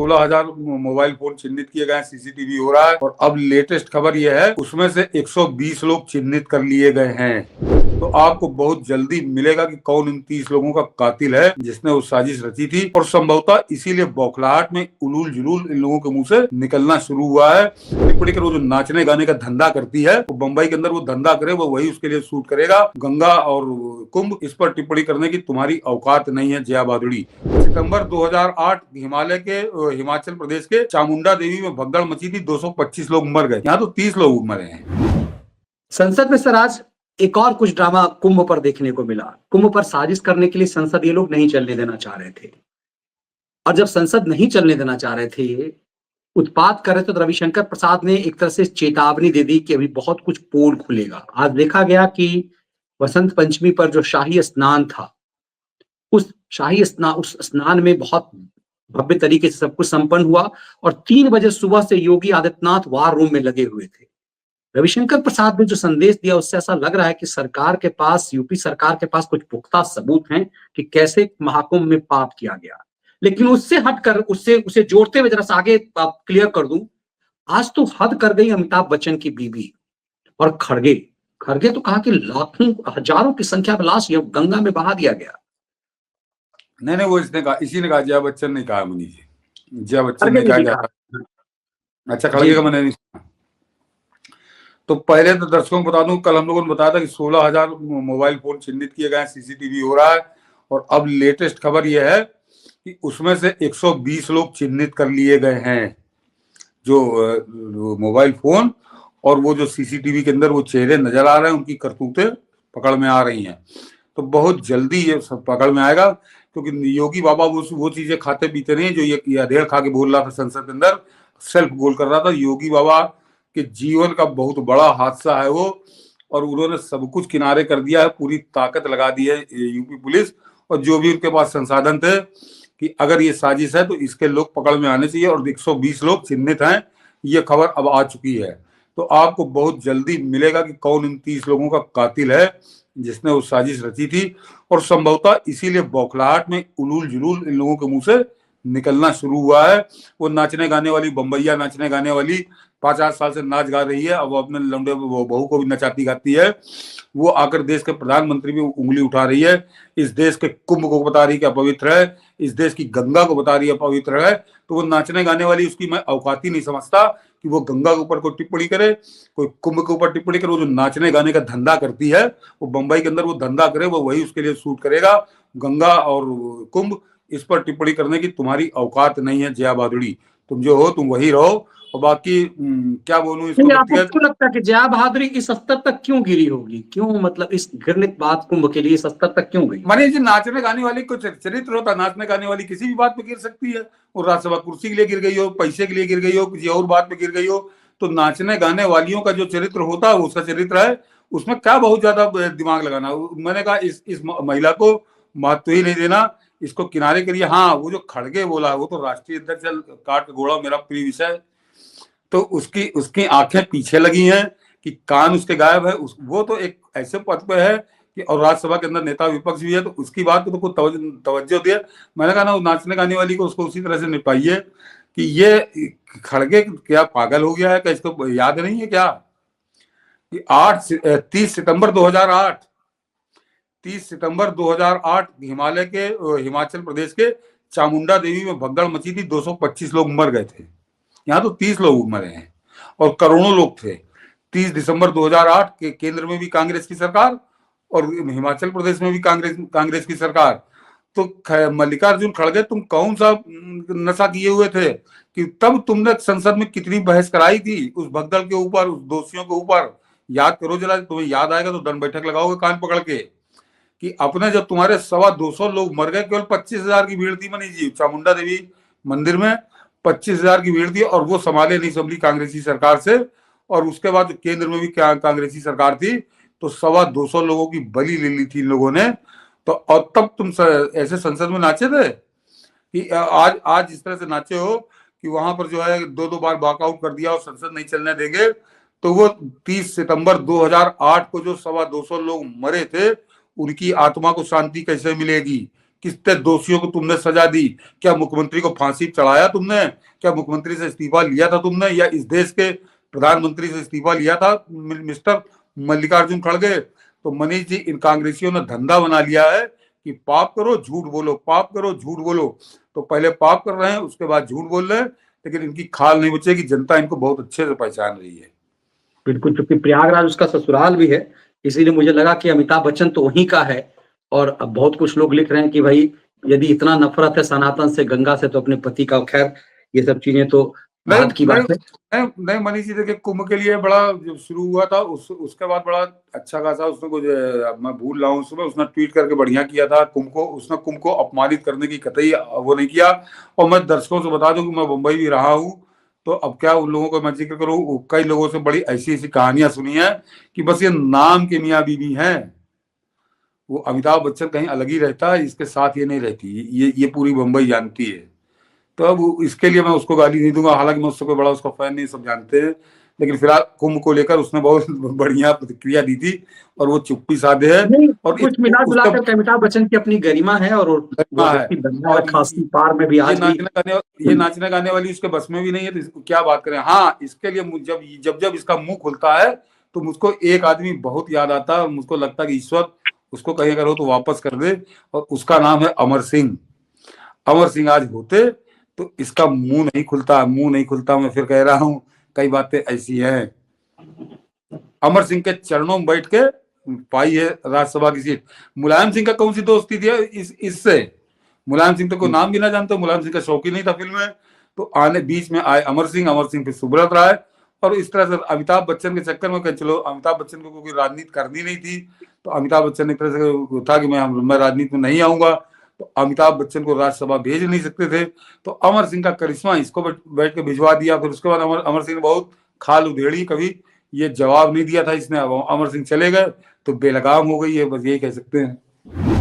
16,000 mobile phone चिन्हित किए गए हैं, सीसीटीवी हो रहा है। और अब लेटेस्ट खबर यह है उसमें से 120 लोग चिन्हित कर लिए गए हैं। तो आपको बहुत जल्दी मिलेगा कि कौन इन 30 लोगों का कातिल है जिसने वो साजिश रची थी। और संभवतः इसीलिए बौखलाहट में उलूल जुलूल इन लोगों के मुंह से निकलना शुरू हुआ है। टिप्पणी कर वो जो नाचने गाने का धंधा करती है, वो बंबई के अंदर वो धंधा करे, वो वही उसके लिए सूट करेगा। गंगा और कुंभ, इस पर टिप्पणी करने की तुम्हारी औकात नहीं है जया भादुड़ी। सितंबर 2008 हिमाचल प्रदेश के चामुंडा देवी में भगदड़ मची थी, 225 लोग मर गए। यहाँ तो 30 लोग मरे हैं। संसद में सर आज एक और कुछ ड्रामा कुंभ पर देखने को मिला। कुंभ पर साजिश करने के लिए संसद ये लोग नहीं चलने देना चाह रहे थे, और जब संसद नहीं चलने देना चाह रहे थे, उत्पात कर रहे थे, तो रविशंकर प्रसाद ने एक तरह से चेतावनी दे दी कि अभी बहुत कुछ पोल खुलेगा। आज देखा गया कि वसंत पंचमी पर जो शाही स्नान था, उस स्नान में बहुत भव्य तरीके से सब कुछ संपन्न हुआ, और 3 बजे सुबह से योगी आदित्यनाथ वार रूम में लगे हुए थे। रविशंकर प्रसाद ने जो संदेश दिया, उससे ऐसा लग रहा है कि सरकार के पास, यूपी सरकार के पास कुछ पुख्ता सबूत हैं कि कैसे महाकुंभ में पाप किया गया। लेकिन उससे हटकर उसे जोड़ते हुए जरा सा आगे क्लियर कर दूं, आज तो हद कर गई अमिताभ बच्चन की बीबी और खड़गे तो कहा कि लाखों हजारों की संख्या में लाश गंगा में बहा दिया गया। नहीं, वो इसने कहा, इसी ने कहा, जया बच्चन ने कहा। मुनि जी, जया बच्चन ने कहा। अच्छा, खड़गे का मैंने नहीं सुना। तो पहले तो दर्शकों को बता दूं, कल हम लोगों ने बताया था कि 16,000 मोबाइल फोन चिन्हित किए गए हैं, सीसीटीवी हो रहा है। और अब लेटेस्ट खबर यह है कि उसमें से 120 लोग चिन्हित कर लिए गए हैं, जो मोबाइल फोन और वो जो सीसीटीवी के अंदर वो चेहरे नजर आ रहे हैं, उनकी करतूतें पकड़ में आ रही हैं। तो बहुत जल्दी ये सब पकड़ में आएगा, क्योंकि योगी बाबा वो चीजें खाते पीते नहीं, जो ये अधेड़ खा के बोल रहा था संसद के अंदर, सेल्फ गोल कर रहा था। योगी बाबा के जीवन का बहुत बड़ा हादसा है वो, और उन्होंने सब कुछ किनारे कर दिया है, पूरी ताकत लगा दी है यूपी पुलिस और जो भी उनके पास संसाधन थे कि अगर ये साजिश है तो इसके लोग पकड़ में आने चाहिए। और 120 लोग चिन्हित हैं, ये खबर अब आ चुकी है। तो आपको बहुत जल्दी मिलेगा कि कौन इन 30 लोगों का कातिल है जिसने वो साजिश रची थी। और संभवतः इसीलिए बौखलाहट में उलूल जुलूल इन लोगों के मुंह से निकलना शुरू हुआ है। वो नाचने गाने वाली, बम्बैया नाचने गाने वाली 50 साल से नाच गा रही है, अब वो अपने लौंडे बहू को भी नचाती गाती है। वो आकर देश के प्रधानमंत्री भी उंगली उठा रही है, इस देश के कुंभ को बता रही है कि अपवित्र है, इस देश की गंगा को बता रही है पवित्र है। तो वो नाचने गाने वाली, उसकी मैं औकात ही नहीं समझता कि वो गंगा के ऊपर कोई टिप्पणी करे, कोई कुंभ के ऊपर टिप्पणी करे। वो जो नाचने गाने का धंधा करती है, वो बंबई के अंदर वो धंधा करे, वो वही उसके लिए सूट करेगा। गंगा और कुंभ, इस पर टिप्पणी करने की तुम्हारी औकात नहीं है जया भादुड़ी। तुम जो हो तुम वही रहो। और बाकी क्या बोलूं इसको, आपको क्यों लगता है कि जया भादुड़ी इस स्तर तक क्यों गिरी होगी? क्यों, मतलब इस घृणित बात कुंभ के लिए इस स्तर तक क्यों गई? मानिए जी, नाचने गाने वाली कुछ चरित्र होता, नाचने गाने वाली किसी भी बात पे गिर सकती है। वो राज्यसभा कुर्सी के लिए गिर गई हो, पैसे के लिए गिर गई हो, किसी और बात पे गिर गई हो, तो नाचने गाने वालियों का जो चरित्र होता है, उसका चरित्र है, उसमें क्या बहुत ज्यादा दिमाग लगाना। मैंने कहा इस महिला को महत्व ही नहीं देना, इसको किनारे करिए। हाँ, वो जो खड़गे बोला, वो तो राष्ट्रीय अध्यक्ष काट घोड़ा मेरा प्रिय विषय, तो उसकी आंखें पीछे लगी हैं कि कान उसके गायब है। वो तो एक ऐसे पद पे है कि, और राज्यसभा के अंदर नेता विपक्ष भी है, तो उसकी बात को तो कुछ तवज्जो दिए। मैंने कहा ना, नाचने गाने वाली को उसको उसी तरह से निपाइए कि ये खड़गे क्या पागल हो गया है, क्या इसको याद नहीं है क्या कि 30 सितंबर 2008 हिमाचल प्रदेश के चामुंडा देवी में भगदड़ मची थी, 225 लोग मर गए थे। यहाँ तो 30 लोग मरे हैं और करोड़ों लोग थे। 30 दिसंबर 2008 के केंद्र में भी कांग्रेस की सरकार और हिमाचल प्रदेश में भी कांग्रेस की सरकार। तो मल्लिकार्जुन खड़गे, तुम कौन सा नशा किए हुए थे कि तब तुमने संसद में कितनी बहस कराई थी उस भगदड़ के ऊपर, उस दोषियों के ऊपर? याद करो जरा, तुम्हें याद आएगा तो दंड बैठक लगाओगे कान पकड़ के कि अपने जब तुम्हारे 225 लोग मर गए, केवल 25,000 की भीड़ थी मनी जी चामुंडा देवी मंदिर में, 25,000 की भीड़ थी, और वो संभाले नहीं संभली कांग्रेसी सरकार से। और उसके बाद केंद्र में भी कांग्रेसी सरकार थी, तो 225 लोगों की बलि ले ली थी इन लोगों ने। तो और तब तुम ऐसे संसद में नाचे थे कि आज इस तरह से नाचे हो कि वहां पर जो है 2 बार वॉकआउट कर दिया और संसद नहीं चलने देंगे। तो वो 30 सितंबर 2008 को जो 225 लोग मरे थे, उनकी आत्मा को शांति कैसे मिलेगी? कितने दोषियों को तुमने सजा दी? क्या मुख्यमंत्री को फांसी चढ़ाया तुमने? क्या मुख्यमंत्री से इस्तीफा लिया था तुमने, या इस देश के प्रधानमंत्री से इस्तीफा लिया था मिस्टर मल्लिकार्जुन खड़गे? तो मनीष जी, इन कांग्रेसियों ने धंधा बना लिया है कि पाप करो झूठ बोलो, पाप करो झूठ बोलो। तो पहले पाप कर रहे हैं, उसके बाद झूठ बोल रहे हैं, लेकिन इनकी खाल नहीं बचेगी। जनता इनको बहुत अच्छे से पहचान रही है। बिल्कुल, क्योंकि प्रयागराज उसका ससुराल भी है, इसीलिए मुझे लगा कि अमिताभ बच्चन तो वहीं का है। और अब बहुत कुछ लोग लिख रहे हैं कि भाई यदि इतना नफरत है सनातन से, गंगा से, तो अपने पति का, खैर ये सब चीजें तो नहीं बात की बात है। नहीं मनीष जी, देखिए कुंभ के लिए बड़ा जब शुरू हुआ था उसके बाद बड़ा अच्छा खासा उसने कुछ, मैं भूल रहा हूँ, सुबह उसने ट्वीट करके बढ़िया किया था। उसने कुंभ को अपमानित करने की कतई वो नहीं किया। और मैं दर्शकों से बता दूं कि मैं मुंबई भी रहा हूँ, तो अब क्या उन लोगों को मैं जिक्र करूँ, कई लोगों से बड़ी ऐसी ऐसी कहानियां सुनी है कि बस ये नाम के मियाँ बीवी हैं। वो अमिताभ बच्चन कहीं अलग ही रहता है, इसके साथ ये नहीं रहती, ये पूरी मुंबई जानती है। तो अब इसके लिए मैं उसको गाली नहीं दूंगा, हालांकि मैं उससे कोई बड़ा उसका फैन नहीं, सब जानते हैं। लेकिन फिलहाल कुंभ को लेकर उसने बहुत बढ़िया प्रतिक्रिया दी थी, और वो चुप्पी साधे है। नहीं, और कुछ मिला जुला कर अमिताभ बच्चन की अपनी गरिमा है, और वो है, व्यक्ति बंदा है और खासी पार में भी, ये आज भी। नाचने गाने वाली उसके बस में भी नहीं है, तो इसको क्या बात करें। हाँ, इसके लिए जब जब जब इसका मुंह खुलता है तो मुझको एक आदमी बहुत याद आता है, और मुझको लगता है कि ईश्वर उसको कहीं अगर हो तो वापस कर दे, और उसका नाम है अमर सिंह। अमर सिंह आज होते तो इसका मुंह नहीं खुलता, मुंह नहीं खुलता। मैं फिर कह रहा हूं, कई बातें ऐसी हैं। अमर सिंह के चरणों में बैठ के पाई है राज्यसभा की सीट। मुलायम सिंह का कौन सी दोस्ती थी इससे? मुलायम सिंह तो कोई नाम भी ना जानते, मुलायम सिंह का शौकीन नहीं था फिल्म में। तो आने बीच में आए अमर सिंह फिर सुब्रत राय, और इस तरह से अमिताभ बच्चन के चक्कर में कह चलो, अमिताभ बच्चन को कोई राजनीति करनी नहीं थी, तो अमिताभ बच्चन ने एक तरह से था कि मैं राजनीति में नहीं आऊंगा, तो अमिताभ बच्चन को राज्यसभा भेज नहीं सकते थे। तो अमर सिंह का करिश्मा इसको बैठ के भिजवा दिया। फिर उसके बाद अमर सिंह ने बहुत खाल उधेड़ी, कभी ये जवाब नहीं दिया था इसने। अब अमर सिंह चले गए तो बेलगाम हो गई है, बस यही कह सकते हैं।